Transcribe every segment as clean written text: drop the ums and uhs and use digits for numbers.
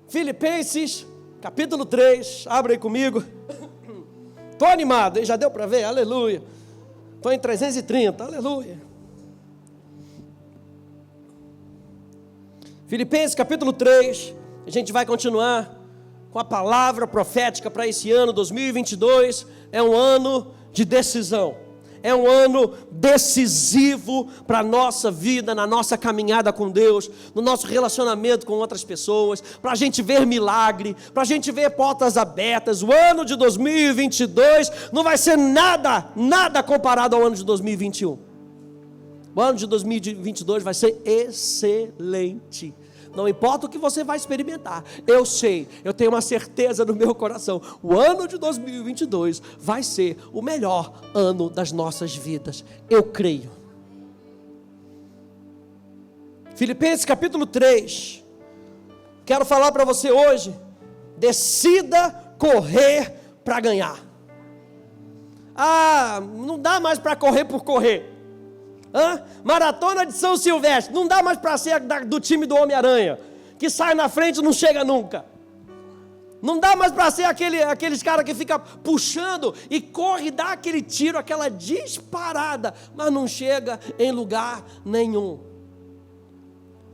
Filipenses, capítulo 3, abre aí comigo. Estou animado, hein? Já deu para ver? Aleluia. Estou em 330, aleluia. Filipenses, capítulo 3, a gente vai continuar com a palavra profética para esse ano, 2022, é um ano de decisão. É um ano decisivo para a nossa vida, na nossa caminhada com Deus, no nosso relacionamento com outras pessoas, para a gente ver milagre, para a gente ver portas abertas. O ano de 2022 não vai ser nada comparado ao ano de 2021. O ano de 2022 vai ser excelente. Não importa o que você vai experimentar, eu sei, eu tenho uma certeza no meu coração, o ano de 2022 vai ser o melhor ano das nossas vidas, eu creio. Filipenses capítulo 3, quero falar para você hoje, decida correr para ganhar. Não dá mais para correr por correr. Maratona de São Silvestre, não dá mais para ser do time do Homem-Aranha, que sai na frente e não chega nunca. Não dá mais para ser aqueles caras que fica puxando e corre, dá aquele tiro, aquela disparada, mas não chega em lugar nenhum.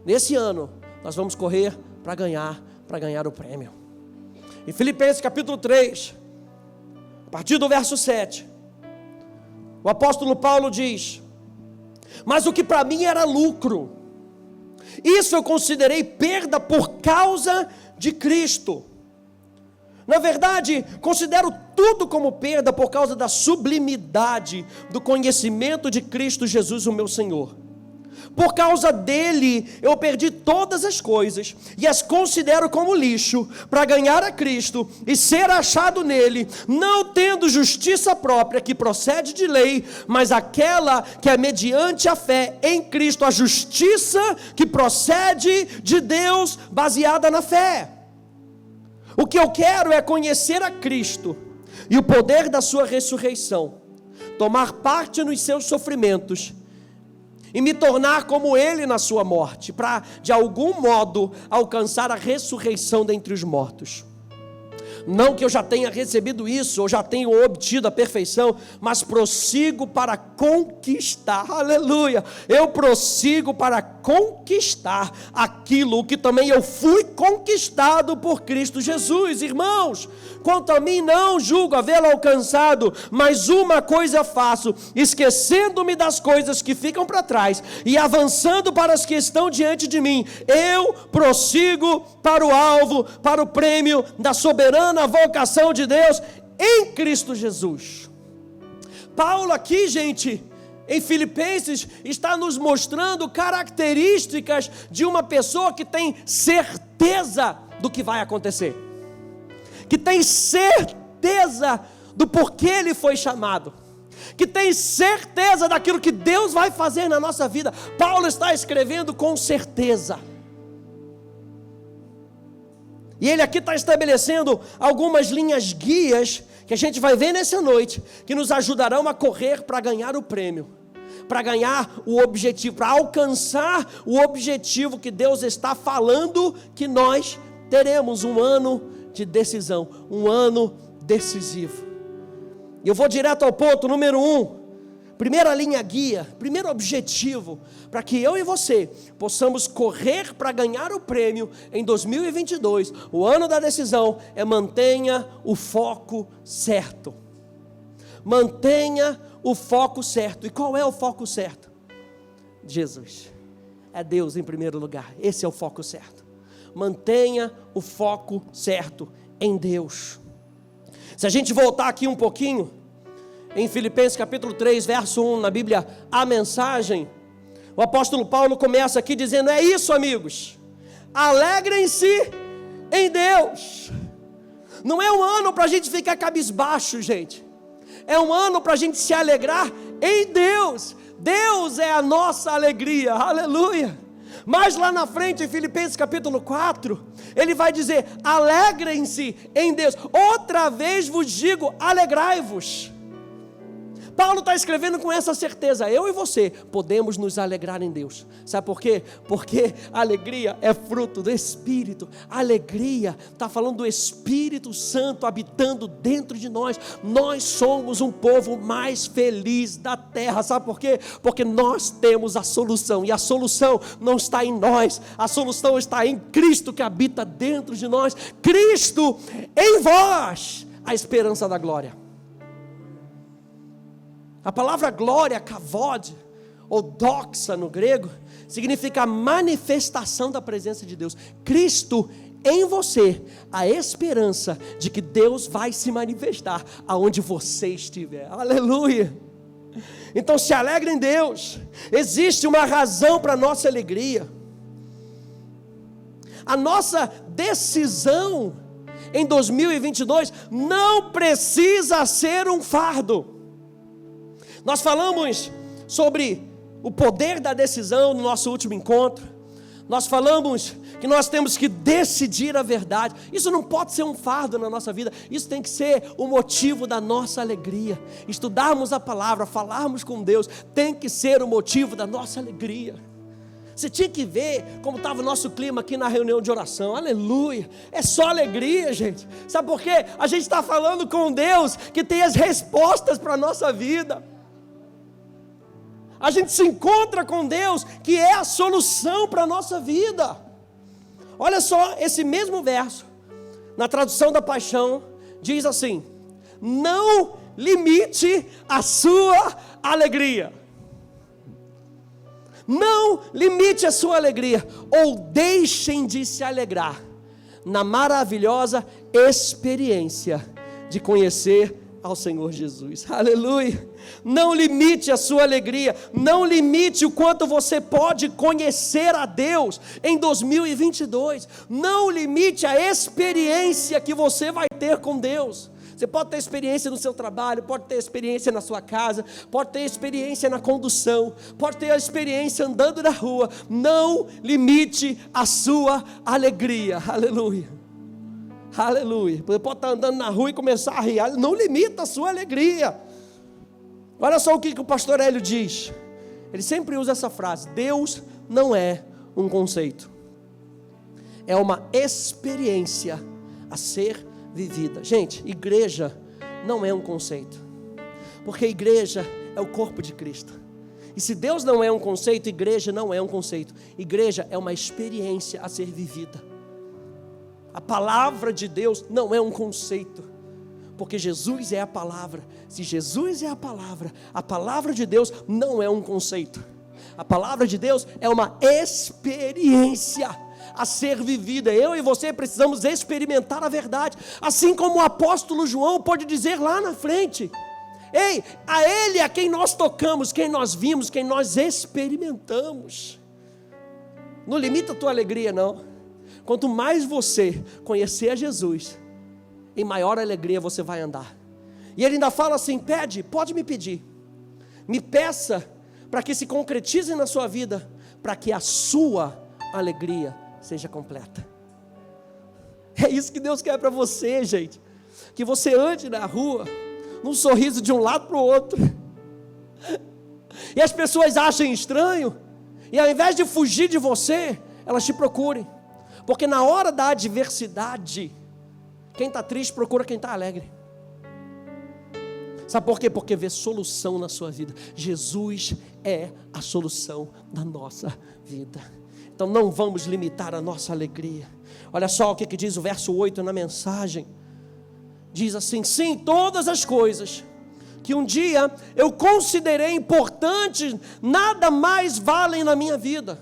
Nesse ano, nós vamos correr para ganhar o prêmio. Em Filipenses capítulo 3, a partir do verso 7, o apóstolo Paulo diz: mas o que para mim era lucro, isso eu considerei perda por causa de Cristo. Na verdade, considero tudo como perda por causa da sublimidade do conhecimento de Cristo Jesus, o meu Senhor. Por causa dele, eu perdi todas as coisas e as considero como lixo para ganhar a Cristo e ser achado nele, não tendo justiça própria que procede de lei, mas aquela que é mediante a fé em Cristo, a justiça que procede de Deus, baseada na fé. O que eu quero é conhecer a Cristo e o poder da sua ressurreição, tomar parte nos seus sofrimentos e me tornar como ele na sua morte, para de algum modo alcançar a ressurreição dentre os mortos. Não que eu já tenha recebido isso, ou já tenho obtido a perfeição, mas prossigo para conquistar, aleluia, eu prossigo para conquistar aquilo que também eu fui conquistado por Cristo Jesus. Irmãos, quanto a mim não julgo havê-lo alcançado, mas uma coisa faço, esquecendo-me das coisas que ficam para trás, e avançando para as que estão diante de mim, eu prossigo para o alvo, para o prêmio da soberana na vocação de Deus em Cristo Jesus. Paulo aqui, gente, em Filipenses, está nos mostrando características de uma pessoa que tem certeza do que vai acontecer, que tem certeza do porquê ele foi chamado, que tem certeza daquilo que Deus vai fazer na nossa vida. Paulo está escrevendo com certeza. E ele aqui está estabelecendo algumas linhas guias que a gente vai ver nessa noite, que nos ajudarão a correr para ganhar o prêmio, para ganhar o objetivo, para alcançar o objetivo que Deus está falando que nós teremos um ano de decisão, um ano decisivo. E eu vou direto ao ponto, número 1. Primeira linha guia, primeiro objetivo, para que eu e você possamos correr para ganhar o prêmio em 2022, o ano da decisão, é mantenha o foco certo. Mantenha o foco certo. E qual é o foco certo? Jesus. É Deus em primeiro lugar. Esse é o foco certo. Mantenha o foco certo em Deus. Se a gente voltar aqui um pouquinho, em Filipenses capítulo 3, verso 1, na Bíblia, a mensagem, o apóstolo Paulo começa aqui dizendo: é isso, amigos, alegrem-se em Deus. Não é um ano para a gente ficar cabisbaixo, gente, é um ano para a gente se alegrar em Deus. Deus é a nossa alegria, aleluia. Mas lá na frente, em Filipenses capítulo 4, ele vai dizer: alegrem-se em Deus. Outra vez vos digo, alegrai-vos. Paulo está escrevendo com essa certeza. Eu e você podemos nos alegrar em Deus. Sabe por quê? Porque a alegria é fruto do Espírito. A alegria está falando do Espírito Santo habitando dentro de nós. Nós somos um povo mais feliz da terra. Sabe por quê? Porque nós temos a solução. E a solução não está em nós. A solução está em Cristo que habita dentro de nós. Cristo em vós, a esperança da glória. A palavra glória, kavod, ou doxa no grego, significa manifestação da presença de Deus. Cristo em você, a esperança de que Deus vai se manifestar aonde você estiver. Aleluia! Então se alegre em Deus. Existe uma razão para a nossa alegria. A nossa decisão em 2022 não precisa ser um fardo. Nós falamos sobre o poder da decisão no nosso último encontro. Nós falamos que nós temos que decidir a verdade. Isso não pode ser um fardo na nossa vida. Isso tem que ser o motivo da nossa alegria. Estudarmos a palavra, falarmos com Deus, tem que ser o motivo da nossa alegria. Você tinha que ver como estava o nosso clima aqui na reunião de oração. Aleluia, é só alegria, gente. Sabe por quê? A gente está falando com Deus que tem as respostas para a nossa vida. A gente se encontra com Deus que é a solução para a nossa vida. Olha só, esse mesmo verso, na tradução da Paixão, diz assim: não limite a sua alegria. Não limite a sua alegria, ou deixem de se alegrar na maravilhosa experiência de conhecer ao Senhor Jesus. Aleluia. Não limite a sua alegria, não limite o quanto você pode conhecer a Deus em 2022, não limite a experiência que você vai ter com Deus. Você pode ter experiência no seu trabalho, pode ter experiência na sua casa, pode ter experiência na condução, pode ter experiência andando na rua. Não limite a sua alegria. Aleluia. Aleluia. Você pode estar andando na rua e começar a rir. Não limita a sua alegria. Olha só o que o pastor Hélio diz. Ele sempre usa essa frase: Deus não é um conceito, é uma experiência a ser vivida. Gente, igreja não é um conceito, porque igreja é o corpo de Cristo. E se Deus não é um conceito, igreja não é um conceito. Igreja é uma experiência a ser vivida. A palavra de Deus não é um conceito, porque Jesus é a palavra. Se Jesus é a palavra de Deus não é um conceito. A palavra de Deus é uma experiência a ser vivida. Eu e você precisamos experimentar a verdade, assim como o apóstolo João pode dizer lá na frente: ei, a Ele a quem nós tocamos, quem nós vimos, quem nós experimentamos. Não limita a tua alegria, não. Quanto mais você conhecer a Jesus, em maior alegria você vai andar. E ele ainda fala assim: pede, pode me pedir, me peça para que se concretize na sua vida, para que a sua alegria seja completa. É isso que Deus quer para você, gente. Que você ande na rua num sorriso de um lado para o outro, e as pessoas achem estranho, e ao invés de fugir de você, elas te procurem. Porque na hora da adversidade, quem está triste procura quem está alegre. Sabe por quê? Porque vê solução na sua vida. Jesus é a solução da nossa vida. Então não vamos limitar a nossa alegria. Olha só o que diz o verso 8 na mensagem. Diz assim: sim, todas as coisas que um dia eu considerei importantes, nada mais valem na minha vida,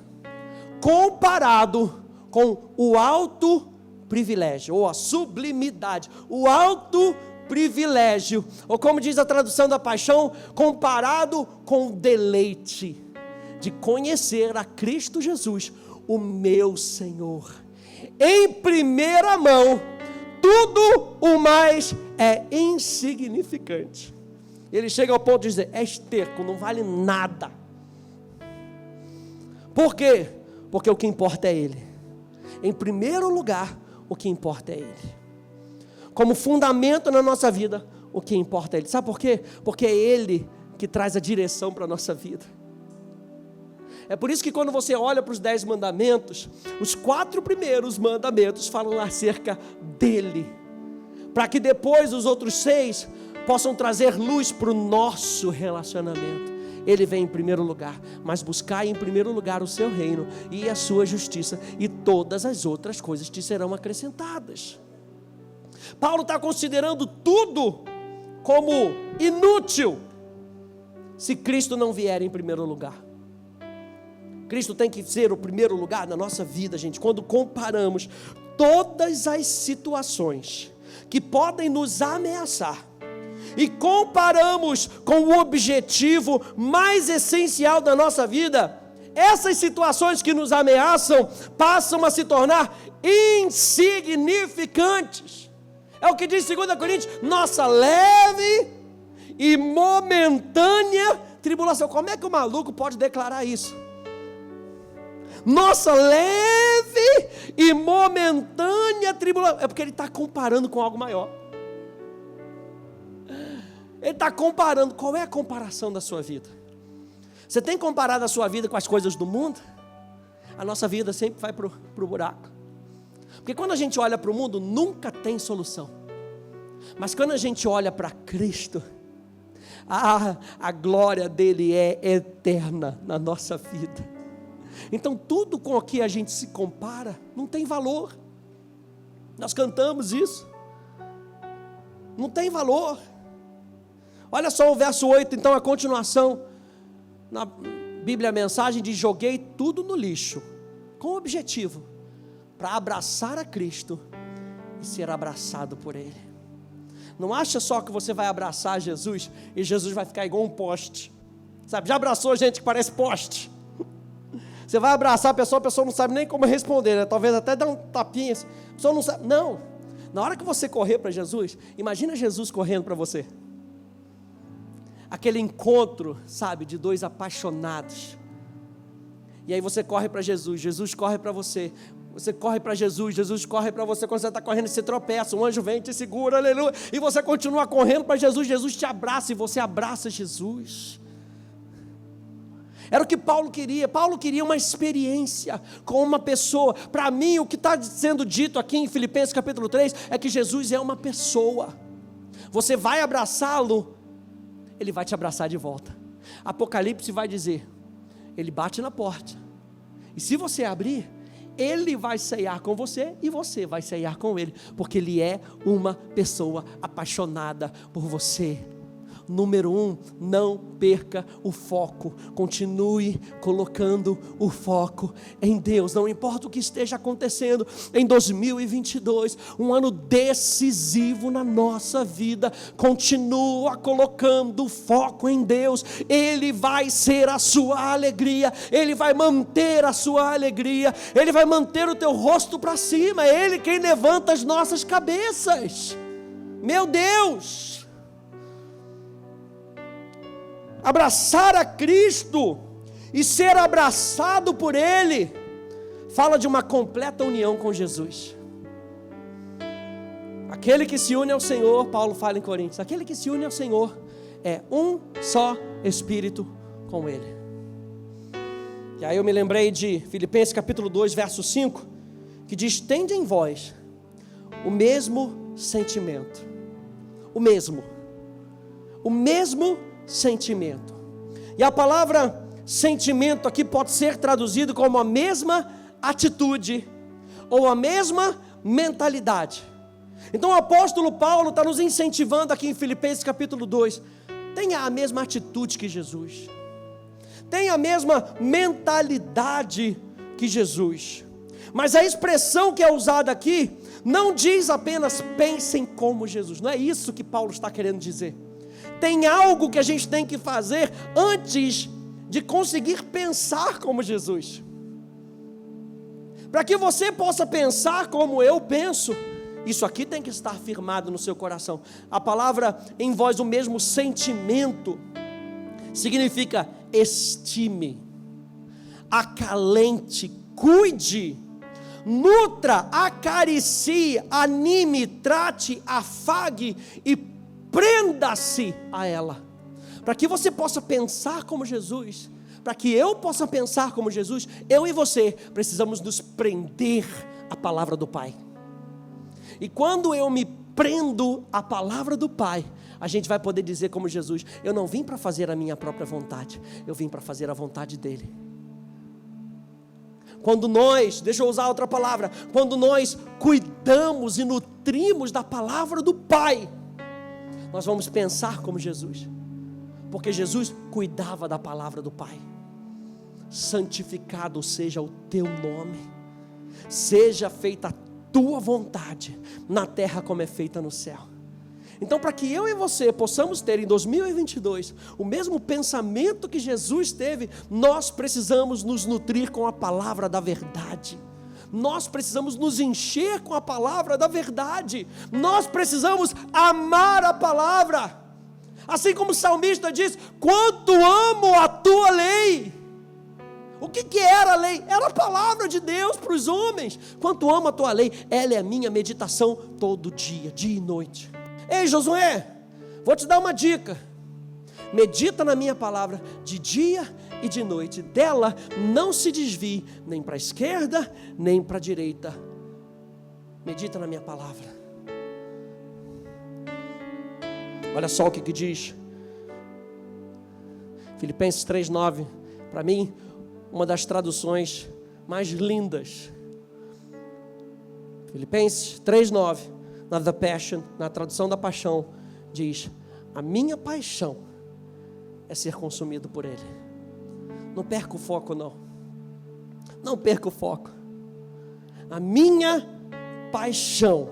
comparado com o alto privilégio, ou a sublimidade, o alto privilégio, ou como diz a tradução da Paixão, comparado com o deleite de conhecer a Cristo Jesus, o meu Senhor. Em primeira mão, tudo o mais é insignificante. Ele chega ao ponto de dizer: é esterco, não vale nada. Por quê? Porque o que importa é Ele. Em primeiro lugar, o que importa é Ele. Como fundamento na nossa vida, o que importa é Ele. Sabe por quê? Porque é Ele que traz a direção para a nossa vida. É por isso que quando você olha para os 10 mandamentos, os 4 primeiros mandamentos falam acerca dele, para que depois os outros 6 possam trazer luz para o nosso relacionamento. Ele vem em primeiro lugar, mas buscai em primeiro lugar o seu reino e a sua justiça, e todas as outras coisas te serão acrescentadas. Paulo está considerando tudo como inútil, se Cristo não vier em primeiro lugar. Cristo tem que ser o primeiro lugar na nossa vida, gente. Quando comparamos todas as situações que podem nos ameaçar, e comparamos com o objetivo mais essencial da nossa vida, essas situações que nos ameaçam passam a se tornar insignificantes. É o que diz 2 Coríntios: nossa leve e momentânea tribulação. Como é que o maluco pode declarar isso? Nossa leve e momentânea tribulação. É porque ele está comparando com algo maior. Ele está comparando. Qual é a comparação da sua vida? Você tem comparado a sua vida com as coisas do mundo? A nossa vida sempre vai para o buraco. Porque quando a gente olha para o mundo, nunca tem solução. Mas quando a gente olha para Cristo, a glória dele é eterna na nossa vida. Então tudo com o que a gente se compara não tem valor. Nós cantamos isso. Não tem valor. Olha só o verso 8, então, a continuação. Na Bíblia a mensagem diz: joguei tudo no lixo, com o objetivo, para abraçar a Cristo e ser abraçado por Ele. Não acha só que você vai abraçar Jesus e Jesus vai ficar igual um poste. Sabe, já abraçou gente que parece poste? Você vai abraçar a pessoa não sabe nem como responder, né? Talvez até dá um tapinha, a pessoa não sabe. Não, na hora que você correr para Jesus, imagina Jesus correndo para você. Aquele encontro, sabe, de 2 apaixonados. E aí você corre para Jesus, Jesus corre para você. Você corre para Jesus, Jesus corre para você. Quando você está correndo, você tropeça, um anjo vem e te segura, aleluia. E você continua correndo para Jesus, Jesus te abraça e você abraça Jesus. Era o que Paulo queria. Paulo queria uma experiência com uma pessoa. Para mim, o que está sendo dito aqui em Filipenses capítulo 3 é que Jesus é uma pessoa. Você vai abraçá-lo, Ele vai te abraçar de volta. Apocalipse vai dizer: Ele bate na porta, e se você abrir, Ele vai ceiar com você, e você vai ceiar com Ele, porque Ele é uma pessoa apaixonada por você. Número 1, não perca o foco. Continue colocando o foco em Deus. Não importa o que esteja acontecendo em 2022, um ano decisivo na nossa vida. Continua colocando o foco em Deus. Ele vai ser a sua alegria. Ele vai manter a sua alegria. Ele vai manter o teu rosto para cima. É Ele quem levanta as nossas cabeças. Meu Deus! Abraçar a Cristo e ser abraçado por Ele fala de uma completa união com Jesus. Aquele que se une ao Senhor, Paulo fala em Coríntios, aquele que se une ao Senhor é um só Espírito com Ele. E aí eu me lembrei de Filipenses capítulo 2, verso 5, que diz: tende em vós o mesmo sentimento. O mesmo sentimento. E a palavra sentimento aqui pode ser traduzido como a mesma atitude ou a mesma mentalidade. Então o apóstolo Paulo está nos incentivando aqui em Filipenses capítulo 2: tenha a mesma atitude que Jesus, tenha a mesma mentalidade que Jesus. Mas a expressão que é usada aqui não diz apenas pensem como Jesus. Não é isso que Paulo está querendo dizer. Tem algo que a gente tem que fazer antes de conseguir pensar como Jesus. Para que você possa pensar como eu penso, isso aqui tem que estar firmado no seu coração. A palavra em vós, o mesmo sentimento, significa estime, acalente, cuide, nutra, acaricie, anime, trate, afague e prenda-se a ela. Para que você possa pensar como Jesus, para que eu possa pensar como Jesus, eu e você precisamos nos prender à palavra do Pai. E quando eu me prendo à palavra do Pai, a gente vai poder dizer como Jesus: eu não vim para fazer a minha própria vontade, eu vim para fazer a vontade dEle. Quando nós, deixa eu usar outra palavra, quando nós cuidamos e nutrimos da palavra do Pai, nós vamos pensar como Jesus, porque Jesus cuidava da palavra do Pai. Santificado seja o teu nome, seja feita a tua vontade, na terra como é feita no céu. Então, para que eu e você possamos ter em 2022 o mesmo pensamento que Jesus teve, nós precisamos nos nutrir com a palavra da verdade. Nós precisamos nos encher com a palavra da verdade. Nós precisamos amar a palavra. Assim como o salmista diz: quanto amo a tua lei. O que era a lei? Era a palavra de Deus para os homens. Quanto amo a tua lei, ela é a minha meditação todo dia, dia e noite. Ei, Josué, vou te dar uma dica: medita na minha palavra de dia e de noite, dela não se desvie nem para a esquerda, nem para a direita. Medita na minha palavra. Olha só o que diz Filipenses 3:9, para mim, uma das traduções mais lindas. Filipenses 3:9, na The Passion, na tradução da Paixão, diz: a minha paixão é ser consumido por Ele. Não perca o foco, não. Não perca o foco. A minha paixão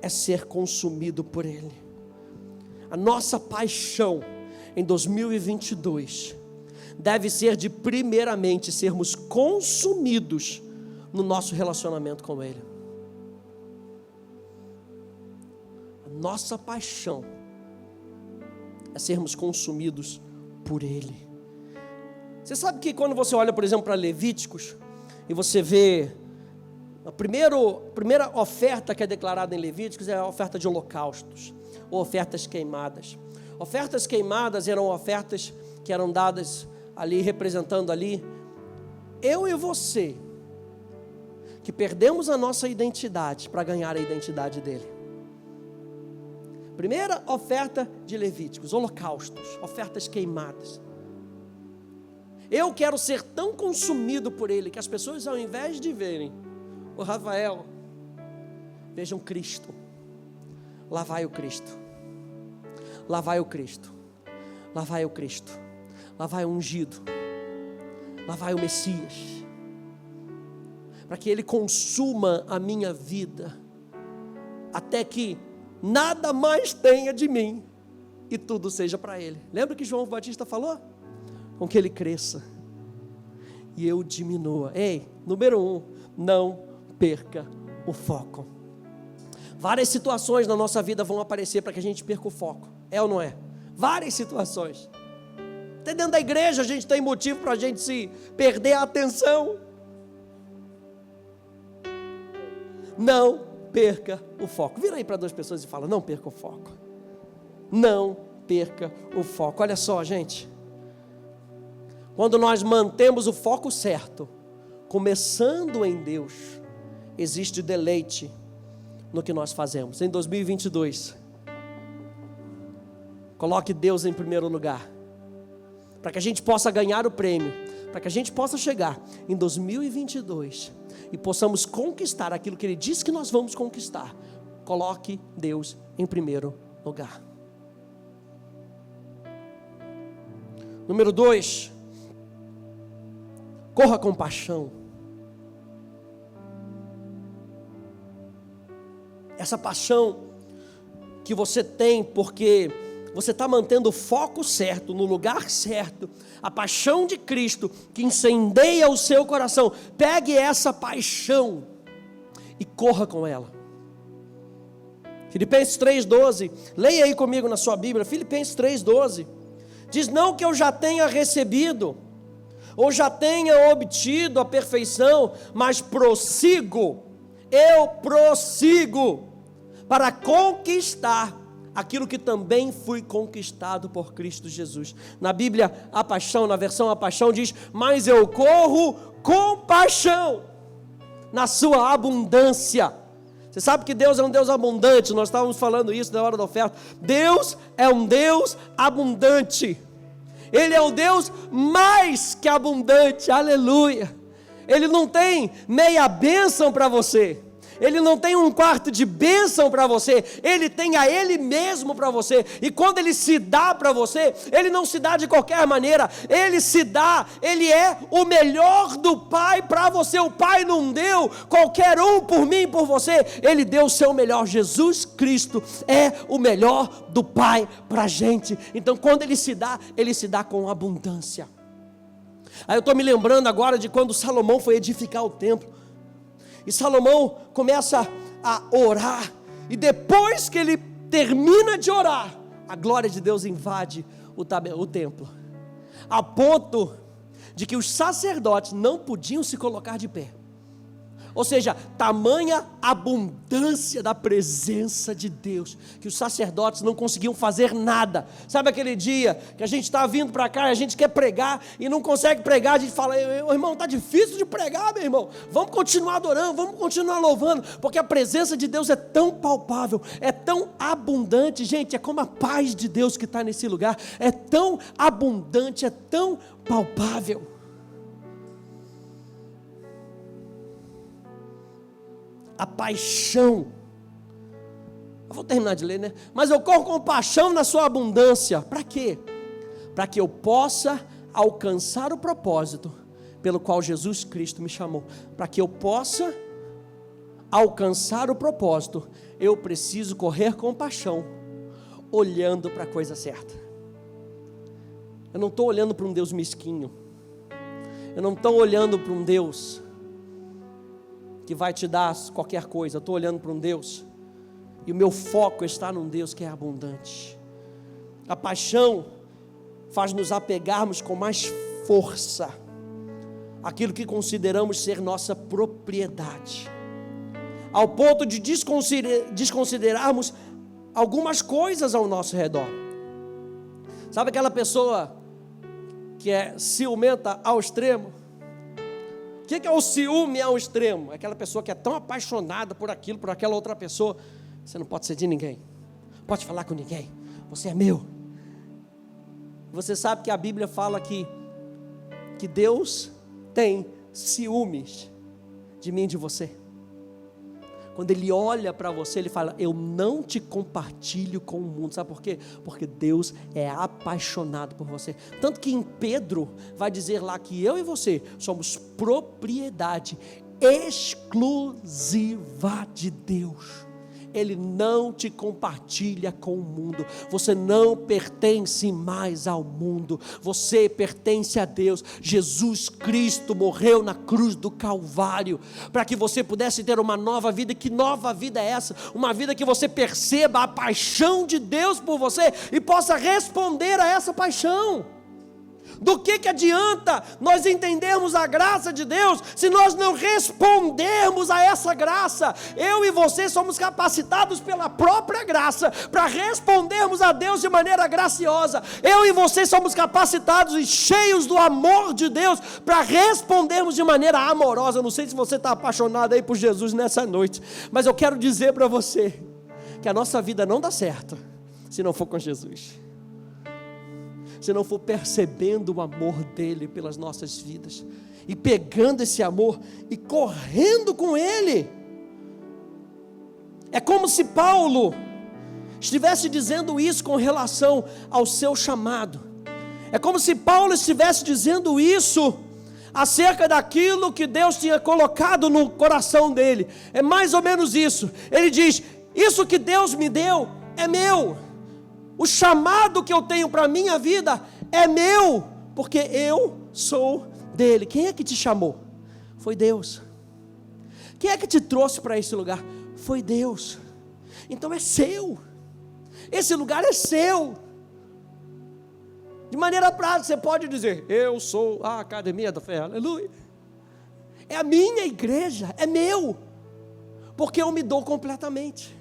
é ser consumido por Ele. A nossa paixão em 2022 deve ser de, primeiramente, sermos consumidos no nosso relacionamento com Ele. A nossa paixão é sermos consumidos por Ele. Você sabe que quando você olha, por exemplo, para Levíticos, e você vê a primeira oferta que é declarada em Levíticos é a oferta de holocaustos, ou ofertas queimadas. Ofertas queimadas eram ofertas que eram dadas ali, representando ali eu e você, que perdemos a nossa identidade para ganhar a identidade dele. Primeira oferta de Levíticos, holocaustos, ofertas queimadas. Eu quero ser tão consumido por ele que as pessoas, ao invés de verem o Rafael, vejam Cristo. Lá vai o Cristo. Lá vai o Cristo. Lá vai o Cristo. Lá vai o ungido. Lá vai o Messias. Para que ele consuma a minha vida, até que nada mais tenha de mim e tudo seja para ele. Lembra que João Batista falou? Com que ele cresça e eu diminua. Ei, número 1, não perca o foco. Várias situações na nossa vida vão aparecer para que a gente perca o foco. É ou não é? Várias situações. Até dentro da igreja a gente tem motivo para a gente se perder a atenção. Não perca o foco. Vira aí para 2 pessoas e fala: não perca o foco. Não perca o foco. Olha só, gente. Quando nós mantemos o foco certo, começando em Deus, existe deleite no que nós fazemos. Em 2022, coloque Deus em primeiro lugar, para que a gente possa ganhar o prêmio, para que a gente possa chegar em 2022 e possamos conquistar aquilo que Ele disse que nós vamos conquistar. Coloque Deus em primeiro lugar. Número 2, corra com paixão. Essa paixão que você tem porque você está mantendo o foco certo, no lugar certo, a paixão de Cristo que incendeia o seu coração. Pegue essa paixão e corra com ela. Filipenses 3:12, leia aí comigo na sua Bíblia. Filipenses 3:12 diz: não que eu já tenha recebido ou já tenha obtido a perfeição, mas prossigo, eu prossigo para conquistar aquilo que também fui conquistado por Cristo Jesus. Na Bíblia, a Paixão, na versão A Paixão diz, mas eu corro com paixão, na sua abundância. Você sabe que Deus é um Deus abundante, nós estávamos falando isso na hora da oferta. Deus é um Deus abundante, Ele é o Deus mais que abundante, aleluia. Ele não tem meia bênção para você, Ele não tem um quarto de bênção para você, Ele tem a Ele mesmo para você. E quando Ele se dá para você, Ele não se dá de qualquer maneira, Ele se dá, Ele é o melhor do Pai para você. O Pai não deu qualquer um por mim e por você, Ele deu o seu melhor. Jesus Cristo é o melhor do Pai para a gente. Então quando Ele se dá com abundância. Aí eu estou me lembrando agora de quando Salomão foi edificar o templo. E Salomão começa a orar, e depois que ele termina de orar, a glória de Deus invade o templo, a ponto de que os sacerdotes não podiam se colocar de pé. Ou seja, tamanha abundância da presença de Deus, que os sacerdotes não conseguiam fazer nada. Sabe aquele dia que a gente está vindo para cá e a gente quer pregar e não consegue pregar, a gente fala, irmão, está difícil de pregar, meu irmão, vamos continuar adorando, vamos continuar louvando, porque a presença de Deus é tão palpável, é tão abundante, gente, é como a paz de Deus que está nesse lugar, é tão abundante, é tão palpável. A paixão, eu vou terminar de ler, né? Mas eu corro com paixão na sua abundância. Para quê? Para que eu possa alcançar o propósito pelo qual Jesus Cristo me chamou. Para que eu possa alcançar o propósito, eu preciso correr com paixão, olhando para a coisa certa. Eu não estou olhando para um Deus mesquinho, eu não estou olhando para um Deus que vai te dar qualquer coisa. Eu estou olhando para um Deus, e o meu foco está num Deus que é abundante. A paixão faz nos apegarmos com mais força aquilo que consideramos ser nossa propriedade, ao ponto de desconsiderarmos algumas coisas ao nosso redor. Sabe aquela pessoa que é ciumenta ao extremo? O que é o ciúme ao extremo? É aquela pessoa que é tão apaixonada por aquilo, por aquela outra pessoa. Você não pode ser de ninguém, pode falar com ninguém, você é meu. Você sabe que a Bíblia fala que Deus tem ciúmes de mim e de você. Quando Ele olha para você, Ele fala, eu não te compartilho com o mundo. Sabe por quê? Porque Deus é apaixonado por você. Tanto que em Pedro vai dizer lá que eu e você somos propriedade exclusiva de Deus. Ele não te compartilha com o mundo. Você não pertence mais ao mundo, você pertence a Deus. Jesus Cristo morreu na cruz do Calvário para que você pudesse ter uma nova vida. Que nova vida é essa? Uma vida que você perceba a paixão de Deus por você e possa responder a essa paixão. Do que adianta nós entendermos a graça de Deus se nós não respondermos a essa graça? Eu e você somos capacitados pela própria graça para respondermos a Deus de maneira graciosa. Eu e você somos capacitados e cheios do amor de Deus para respondermos de maneira amorosa. Não sei se você está apaixonado aí por Jesus nessa noite, mas eu quero dizer para você que a nossa vida não dá certo se não for com Jesus, se não for percebendo o amor dele pelas nossas vidas, e pegando esse amor e correndo com ele. É como se Paulo estivesse dizendo isso com relação ao seu chamado. É como se Paulo estivesse dizendo isso acerca daquilo que Deus tinha colocado no coração dele. É mais ou menos isso. Ele diz, isso que Deus me deu é meu. O chamado que eu tenho para a minha vida é meu, porque eu sou dele. Quem é que te chamou? Foi Deus. Quem é que te trouxe para esse lugar? Foi Deus. Então é seu. Esse lugar é seu. De maneira prática, você pode dizer, eu sou a Academia da Fé, aleluia. É a minha igreja, é meu, porque eu me dou completamente.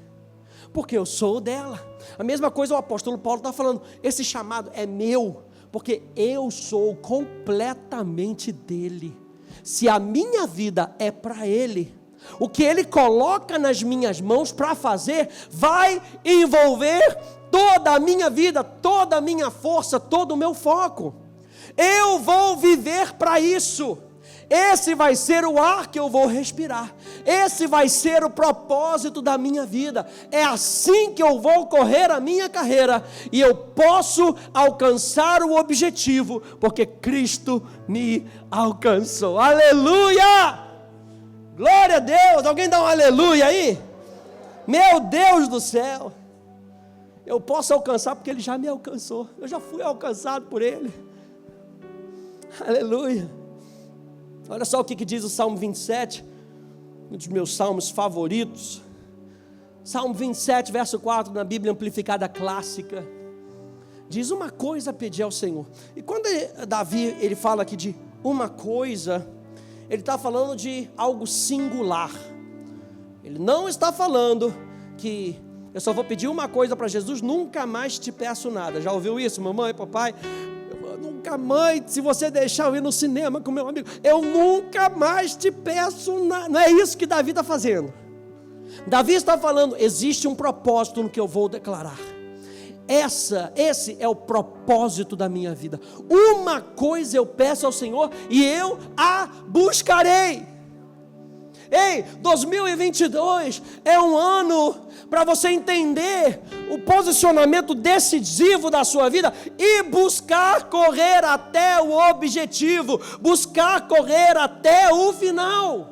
porque eu sou dela. A mesma coisa o apóstolo Paulo está falando, esse chamado é meu, porque eu sou completamente dele. Se a minha vida é para ele, o que ele coloca nas minhas mãos para fazer, vai envolver toda a minha vida, toda a minha força, todo o meu foco. Eu vou viver para isso. Esse vai ser o ar que eu vou respirar. Esse vai ser o propósito da minha vida. É assim que eu vou correr a minha carreira. E eu posso alcançar o objetivo, porque Cristo me alcançou. Aleluia! Glória a Deus! Alguém dá um aleluia aí? Meu Deus do céu! Eu posso alcançar porque Ele já me alcançou. Eu já fui alcançado por Ele. Aleluia! Olha só o que diz o Salmo 27, um dos meus salmos favoritos. Salmo 27, verso 4, na Bíblia Amplificada Clássica. Diz: uma coisa pedi ao Senhor. E quando Davi ele fala aqui de uma coisa, ele está falando de algo singular. Ele não está falando que eu só vou pedir uma coisa para Jesus, nunca mais te peço nada. Já ouviu isso, mamãe, papai? Nunca mais, se você deixar eu ir no cinema com meu amigo, eu nunca mais te peço nada. Não é isso que Davi está fazendo. Davi está falando, existe um propósito no que eu vou declarar. Esse é o propósito da minha vida. Uma coisa eu peço ao Senhor e eu a buscarei. Ei, 2022 é um ano para você entender o posicionamento decisivo da sua vida e buscar correr até o objetivo, buscar correr até o final.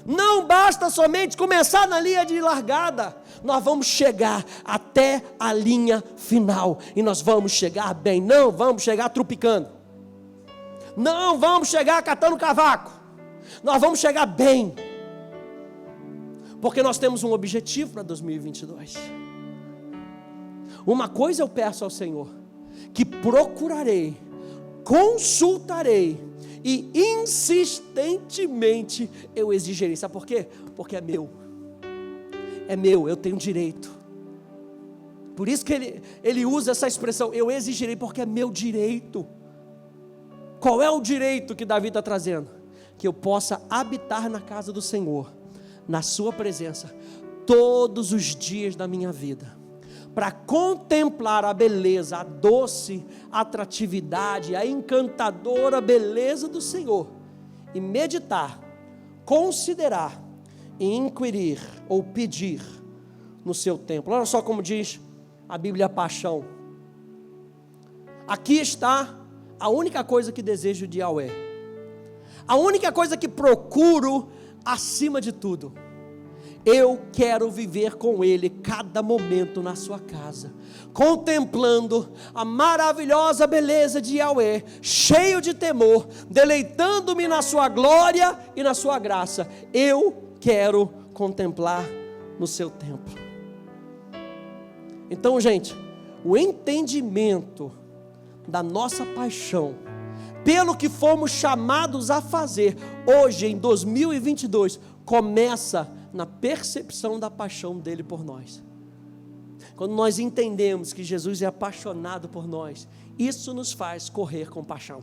Não basta somente começar na linha de largada, nós vamos chegar até a linha final e nós vamos chegar bem, não vamos chegar trupicando, não vamos chegar catando cavaco. Nós vamos chegar bem, porque nós temos um objetivo para 2022. Uma coisa eu peço ao Senhor, que procurarei, consultarei e insistentemente eu exigirei. Sabe por quê? Porque é meu, eu tenho direito. Por isso que ele usa essa expressão, eu exigirei, porque é meu direito. Qual é o direito que Davi está trazendo? Que eu possa habitar na casa do Senhor, na sua presença, todos os dias da minha vida, para contemplar a beleza, a doce atratividade, a encantadora beleza do Senhor, e meditar, considerar, e inquirir, ou pedir, no seu templo. Olha só como diz a Bíblia Paixão: aqui está a única coisa que desejo de Yahweh, a única coisa que procuro acima de tudo. Eu quero viver com Ele cada momento na sua casa, contemplando a maravilhosa beleza de Yahweh, cheio de temor, deleitando-me na sua glória e na sua graça. Eu quero contemplar no seu templo. Então, gente, o entendimento da nossa paixão pelo que fomos chamados a fazer hoje em 2022, começa na percepção da paixão dele por nós. Quando nós entendemos que Jesus é apaixonado por nós, isso nos faz correr com paixão.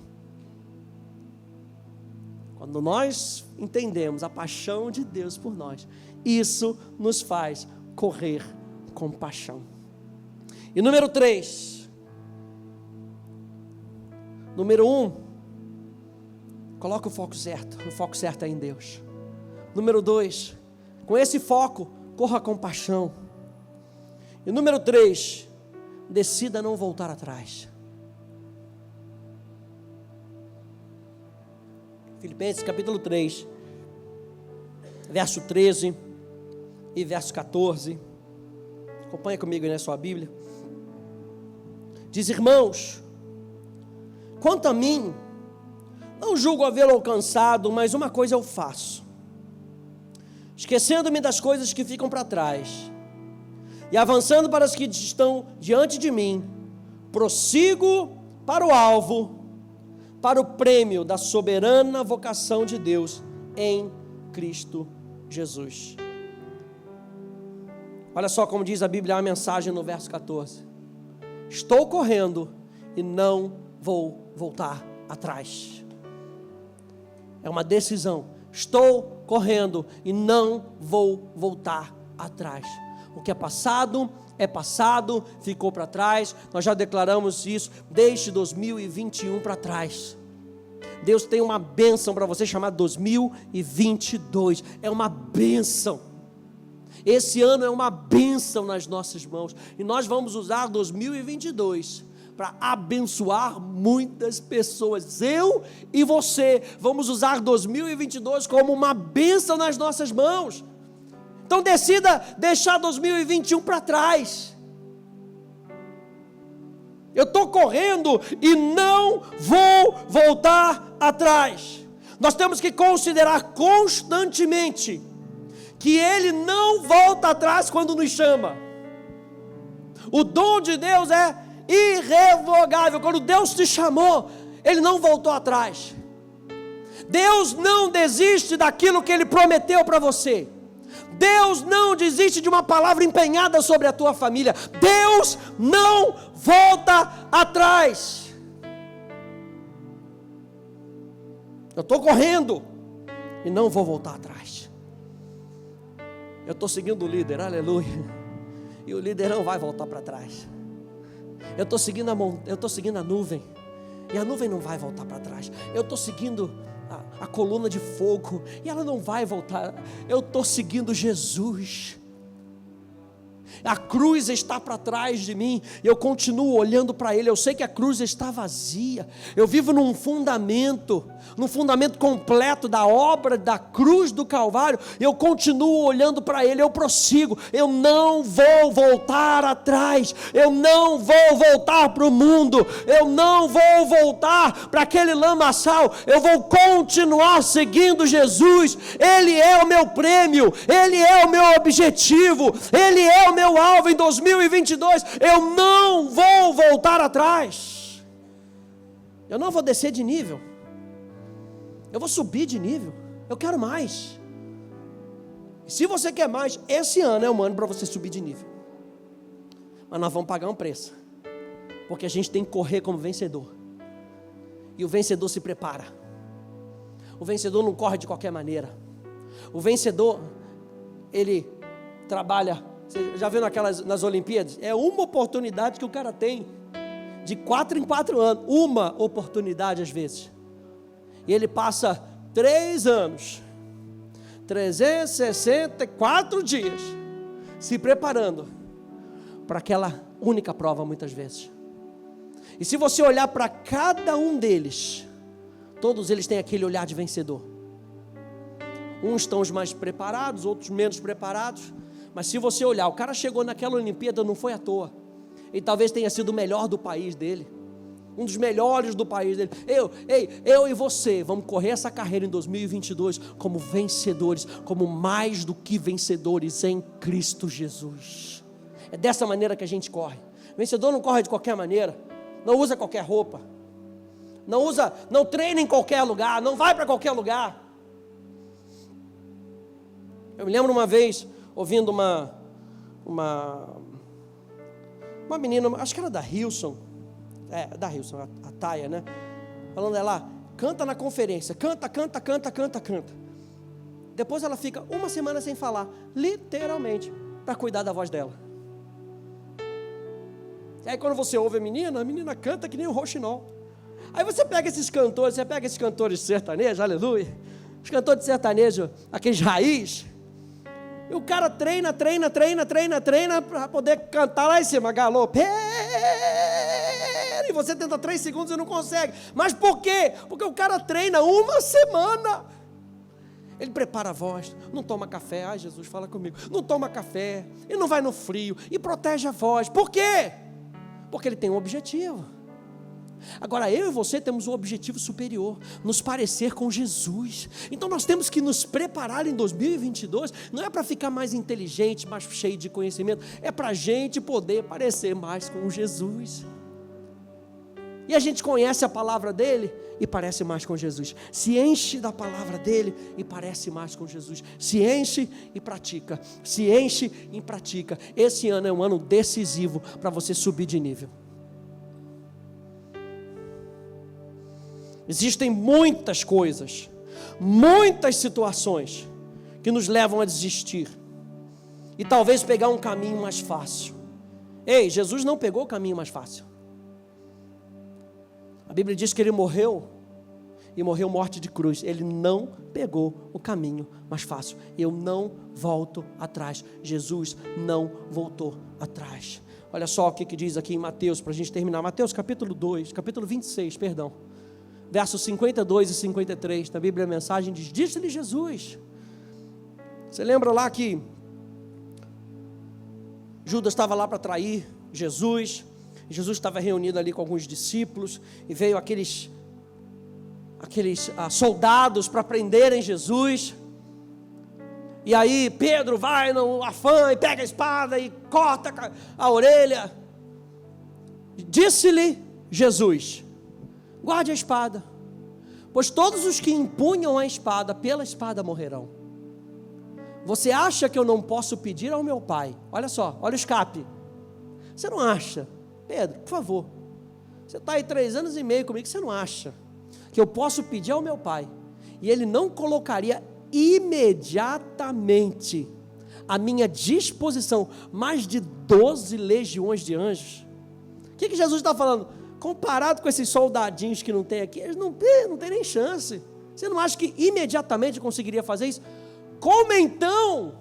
Quando nós entendemos a paixão de Deus por nós, isso nos faz correr com paixão. E número 3, número 1, coloca o foco certo é em Deus. Número 2, com esse foco, corra com paixão. E número 3, decida não voltar atrás. Filipenses capítulo 3, verso 13 e verso 14. Acompanha comigo aí na sua Bíblia. Diz: irmãos, quanto a mim, não julgo havê-lo alcançado, mas uma coisa eu faço, esquecendo-me das coisas que ficam para trás e avançando para as que estão diante de mim, prossigo para o alvo, para o prêmio da soberana vocação de Deus em Cristo Jesus. Olha só como diz a Bíblia, a mensagem no verso 14. Estou correndo e não vou voltar atrás. É uma decisão. Estou correndo e não vou voltar atrás. O que é passado, ficou para trás. Nós já declaramos isso desde 2021 para trás. Deus tem uma bênção para você chamada 2022. É uma bênção. Esse ano é uma bênção nas nossas mãos. E nós vamos usar 2022 para abençoar muitas pessoas. Eu e você vamos usar 2022 como uma bênção nas nossas mãos. Então decida deixar 2021 para trás. Eu estou correndo e não vou voltar atrás. Nós temos que considerar constantemente que Ele não volta atrás quando nos chama. O dom de Deus é irrevogável. Quando Deus te chamou, Ele não voltou atrás. Deus não desiste daquilo que Ele prometeu para você. Deus não desiste de uma palavra empenhada sobre a tua família. Deus não volta atrás. Eu estou correndo e não vou voltar atrás. Eu estou seguindo o líder, aleluia. E o líder não vai voltar para trás. Eu estou seguindo a nuvem. E a nuvem não vai voltar para trás. Eu estou seguindo a coluna de fogo, e ela não vai voltar. Eu estou seguindo Jesus. A cruz está para trás de mim, e eu continuo olhando para Ele. Eu sei que a cruz está vazia. Eu vivo num fundamento completo da obra da cruz do Calvário. Eu continuo olhando para Ele, eu prossigo. Eu não vou voltar atrás. Eu não vou voltar para o mundo. Eu não vou voltar para aquele lamaçal. Eu vou continuar seguindo Jesus. Ele é o meu prêmio. Ele é o meu objetivo. Ele é o meu alvo em 2022. Eu não vou voltar atrás. Eu não vou descer de nível. Eu vou subir de nível. Eu quero mais. E se você quer mais, esse ano é um ano para você subir de nível. Mas nós vamos pagar um preço. Porque a gente tem que correr como vencedor. E o vencedor se prepara. O vencedor não corre de qualquer maneira. O vencedor, ele trabalha. Você já viu nas Olimpíadas? É uma oportunidade que o cara tem. De 4 em 4 anos. Uma oportunidade às vezes. E ele passa 3 anos, 364 dias, se preparando para aquela única prova muitas vezes. E se você olhar para cada um deles, todos eles têm aquele olhar de vencedor. Uns estão os mais preparados, outros menos preparados. Mas se você olhar, o cara chegou naquela Olimpíada, não foi à toa. E talvez tenha sido o melhor do país dele. Um dos melhores do país dele. Eu e você vamos correr essa carreira em 2022 como vencedores, como mais do que vencedores em Cristo Jesus. É dessa maneira que a gente corre. O vencedor não corre de qualquer maneira, não usa qualquer roupa, não treina em qualquer lugar, não vai para qualquer lugar. Eu me lembro uma vez ouvindo uma menina, acho que era da Hilson. Da Hilson, a Taia, né? Falando ela, canta na conferência, canta. Depois ela fica uma semana sem falar, literalmente, para cuidar da voz dela. E aí quando você ouve a menina canta que nem o Rouxinol. Aí você pega esses cantores sertanejos, aleluia, os cantores de sertanejo, aqueles raiz, e o cara treina para poder cantar lá em cima, galope. E você tenta 3 segundos e não consegue. Mas por quê? Porque o cara treina uma semana. Ele prepara a voz, não toma café. Ai, Jesus, fala comigo. Não toma café, e não vai no frio, e protege a voz. Por quê? Porque ele tem um objetivo. Agora eu e você temos um objetivo superior, nos parecer com Jesus. Então nós temos que nos preparar em 2022. Não é para ficar mais inteligente, mais cheio de conhecimento. É para a gente poder parecer mais com Jesus. E a gente conhece a palavra dele e parece mais com Jesus. Se enche da palavra dele e parece mais com Jesus. Se enche e pratica. Se enche e pratica. Esse ano é um ano decisivo para você subir de nível. Existem muitas coisas, muitas situações que nos levam a desistir e talvez pegar um caminho mais fácil. Ei, Jesus não pegou o caminho mais fácil. A Bíblia diz que ele morreu, e morreu morte de cruz. Ele não pegou o caminho mais fácil. Eu não volto atrás. Jesus não voltou atrás. Olha só o que diz aqui em Mateus, para a gente terminar. Mateus capítulo 26, perdão. Versos 52 e 53, na Bíblia a mensagem diz: disse-lhe Jesus. Você lembra lá que Judas estava lá para trair Jesus? Jesus estava reunido ali com alguns discípulos, e veio aqueles soldados para prenderem Jesus. E aí Pedro vai no afã e pega a espada e corta a orelha. Disse-lhe Jesus: guarde a espada, pois todos os que empunham a espada, pela espada morrerão. Você acha que eu não posso pedir ao meu pai? Olha só, olha o escape. Você não acha, Pedro, por favor, você está aí 3 anos e meio comigo, você não acha que eu posso pedir ao meu pai, e ele não colocaria imediatamente à minha disposição mais de 12 legiões de anjos? O que Jesus está falando? Comparado com esses soldadinhos que não tem aqui, eles não tem nem chance. Você não acha que imediatamente conseguiria fazer isso? Como então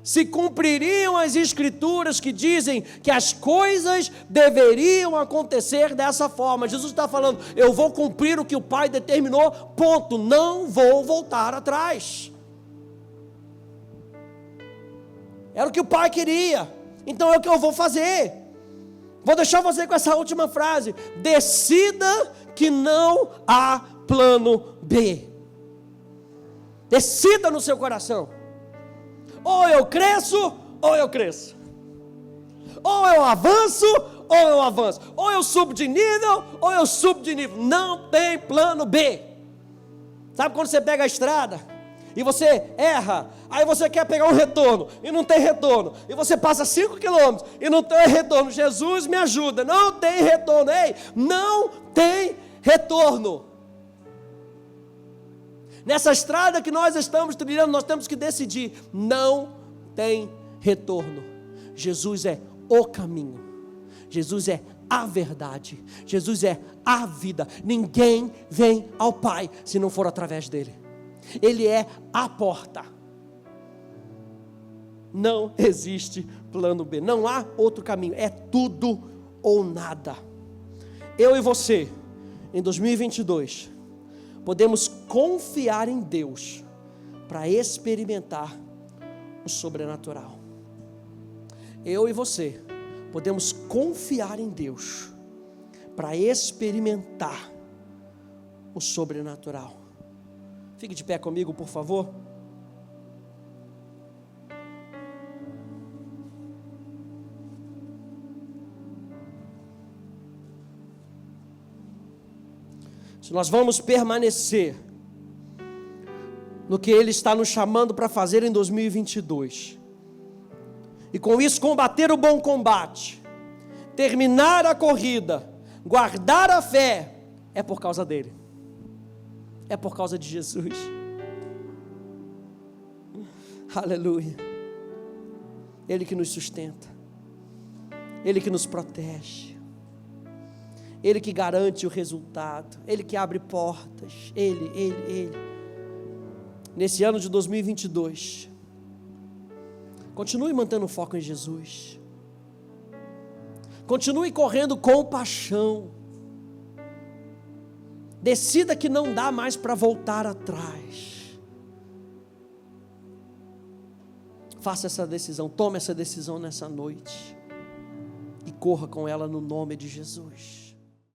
se cumpririam as escrituras que dizem que as coisas deveriam acontecer dessa forma? Jesus está falando: eu vou cumprir o que o Pai determinou, ponto, não vou voltar atrás. Era o que o Pai queria, então é o que eu vou fazer. Vou deixar você com essa última frase: decida que não há plano B. Decida no seu coração: ou eu cresço, ou eu cresço. Ou eu avanço, ou eu avanço. Ou eu subo de nível, ou eu subo de nível. Não tem plano B. Sabe quando você pega a estrada e você erra, aí você quer pegar um retorno e não tem retorno, e você passa 5 quilômetros e não tem retorno? Jesus me ajuda, não tem retorno. Ei, não tem retorno. Nessa estrada que nós estamos trilhando, nós temos que decidir: não tem retorno. Jesus é o caminho, Jesus é a verdade, Jesus é a vida. Ninguém vem ao Pai se não for através dele. Ele é a porta. Não existe plano B, não há outro caminho, é tudo ou nada. Eu e você, em 2022, podemos confiar em Deus para experimentar o sobrenatural. Eu e você podemos confiar em Deus para experimentar o sobrenatural. Fique de pé comigo, por favor. Se nós vamos permanecer no que Ele está nos chamando para fazer em 2022, e com isso combater o bom combate, terminar a corrida, guardar a fé, é por causa dEle, é por causa de Jesus. Aleluia. Ele que nos sustenta, Ele que nos protege, Ele que garante o resultado, Ele que abre portas, Ele. Nesse ano de 2022, continue mantendo o foco em Jesus, continue correndo com paixão, decida que não dá mais para voltar atrás, faça essa decisão, tome essa decisão nessa noite, e corra com ela no nome de Jesus.